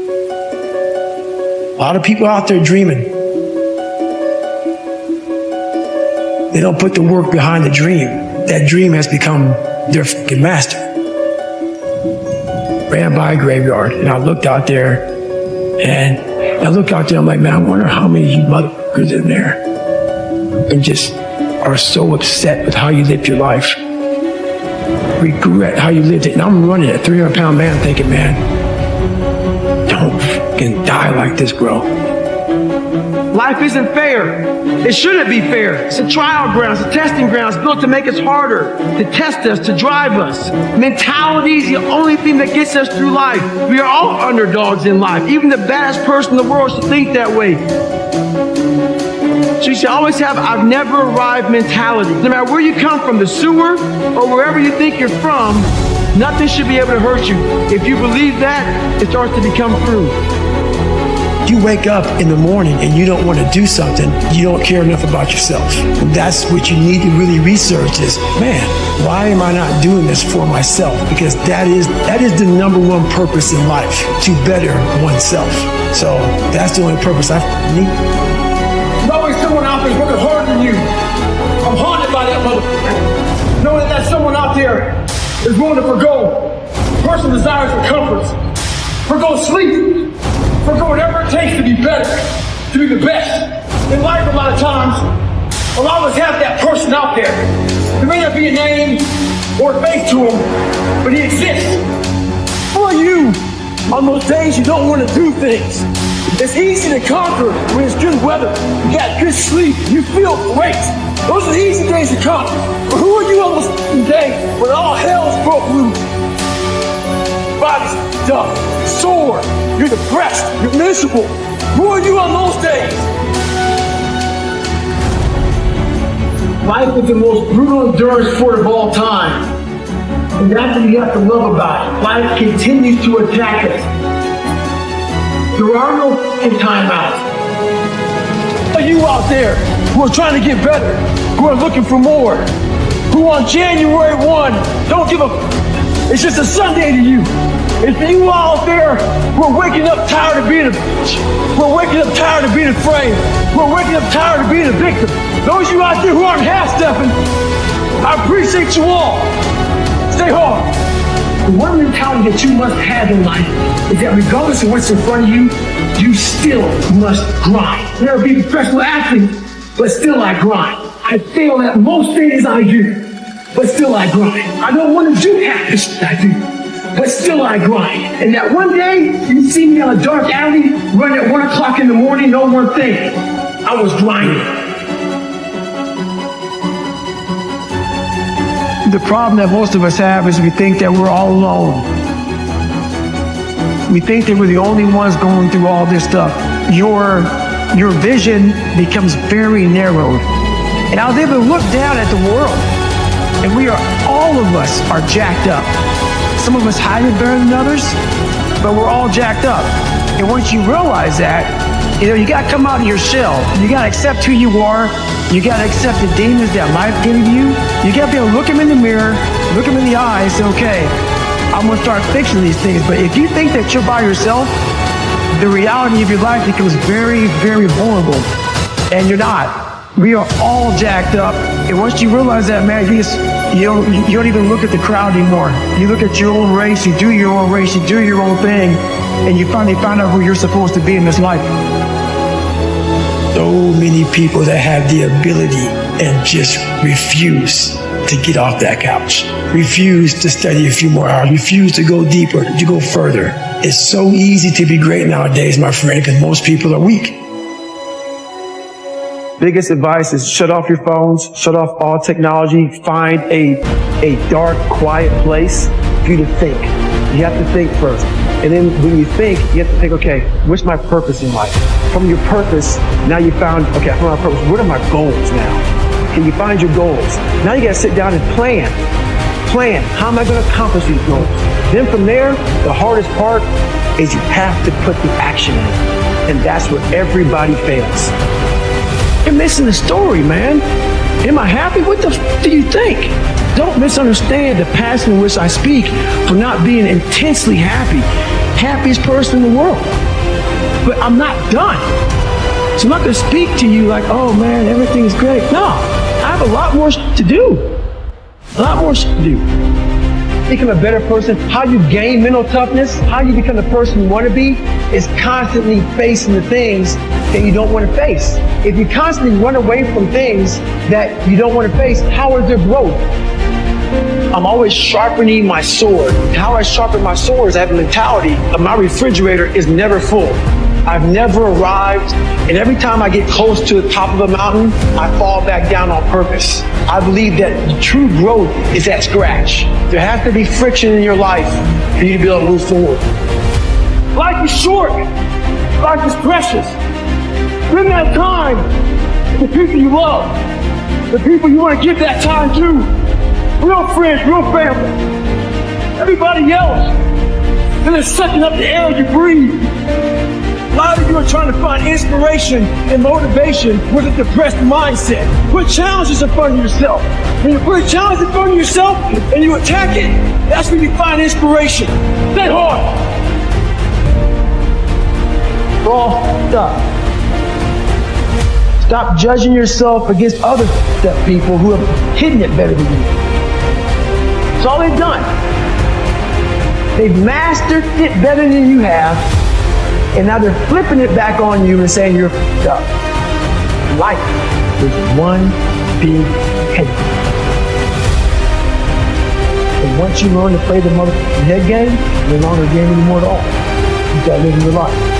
A lot of people out there dreaming. They don't put the work behind the dream. That dream has become their fucking master. Ran by a graveyard, and I looked out there, and I'm like, man, I wonder how many of you motherfuckers in there and just are so upset with how you lived your life, regret how you lived it. And I'm running a 300-pound man thinking, man, don't fucking die like this, bro. Life isn't fair. It shouldn't be fair. It's a trial ground, it's a testing ground. It's built to make us harder, to test us, to drive us. Mentality is the only thing that gets us through life. We are all underdogs in life. Even the baddest person in the world should think that way. So you should always have I've never arrived mentality. No matter where you come from, the sewer or wherever you think you're from, nothing should be able to hurt you. If you believe that, it starts to become true. You wake up in the morning and you don't want to do something, you don't care enough about yourself. And that's what you need to really research is, man, why am I not doing this for myself? Because that is the number one purpose in life, to better oneself. So that's the only purpose I need. There's always someone out there working harder than you. I'm haunted by that motherfucker. Knowing that someone out there is willing to forgo personal desires and comforts, forgo sleep, forgo whatever it takes to be better, to be the best. In life, a lot of times, a lot of us have that person out there. There may not be a name or a face to him, but he exists. Who are you on those days you don't want to do things? It's easy to conquer when it's good weather, you got good sleep, you feel great. Those are the easy days to conquer. But who are you on those days when all hell's broke loose? Body's tough, sore, you're depressed, you're miserable. Who are you on those days? Life is the most brutal endurance sport of all time. And that's what you have to love about it. Life continues to attack us. There are no timeouts. Are you out there who are trying to get better, who are looking for more, who on January 1 don't give a it's just a Sunday to you. It's for you out there who are waking up tired of being a bitch. We're waking up tired of being afraid. We're waking up tired of being a victim. Those of you out there who aren't half-stepping, I appreciate you all. Stay hard. The one mentality that you must have in life is that regardless of what's in front of you, you still must grind. Never be a professional athlete, but still I grind. I fail at most things I do, but still I grind. I don't want to do half the shit I do, but still I grind. And that one day, you see me on a dark alley, running at 1 o'clock in the morning, know one thing, I was grinding. The problem that most of us have is we think that we're all alone. We think that we're the only ones going through all this stuff. Your vision becomes very narrowed. And I was able to look down at the world, and all of us are jacked up. Some of us hide it better than others, but we're all jacked up. And once you realize that, you gotta come out of your shell. You gotta accept who you are. You gotta accept the demons that life gave you. You gotta be able to look them in the mirror, look them in the eye, and say, okay, I'm gonna start fixing these things. But if you think that you're by yourself, the reality of your life becomes very, very vulnerable. And you're not. We are all jacked up. And once you realize that, man, you don't even look at the crowd anymore. You look at your own race, you do your own race, you do your own thing, and you finally find out who you're supposed to be in this life. So many people that have the ability and just refuse to get off that couch, refuse to study a few more hours, refuse to go deeper, to go further. It's so easy to be great nowadays, my friend, because most people are weak. Biggest advice is shut off your phones, shut off all technology, find a dark, quiet place for you to think. You have to think first. And then when you think, you have to think, okay, what's my purpose in life? From your purpose, now you found, okay, I found my purpose. What are my goals now? Can you find your goals? Now you gotta sit down and plan. Plan, how am I gonna accomplish these goals? Then from there, the hardest part is you have to put the action in. And that's where everybody fails. You're missing the story, man. Am I happy? What the f do you think? Don't misunderstand the passion in which I speak for not being intensely happy. happiest person in the world. But I'm not done. So I'm not going to speak to you like, oh man, everything's great. No, I have a lot more to do. A lot more to do. Become a better person. How you gain mental toughness, how you become the person you want to be, is constantly facing the things that you don't want to face. If you constantly run away from things that you don't want to face, how is there growth? I'm always sharpening my sword. How I sharpen my sword is I have a mentality of my refrigerator is never full. I've never arrived, and every time I get close to the top of a mountain, I fall back down on purpose. I believe that true growth is at scratch. There has to be friction in your life for you to be able to move forward. Life is short. Life is precious. Spend that time with the people you love, the people you want to give that time to. Real friends, real family. Everybody else, they're just sucking up the air you breathe. A lot of you are trying to find inspiration and motivation with a depressed mindset. Put challenges in front of yourself. When you put a challenge in front of yourself and you attack it, that's when you find inspiration. Stay hard. Bro, stop. Stop judging yourself against other people who have hidden it better than you. That's all they've done. They've mastered it better than you have. And now they're flipping it back on you and saying you're f***ed up. Life is one big head. And once you learn to play the head game, you're no longer a game anymore at all. You gotta live in your life.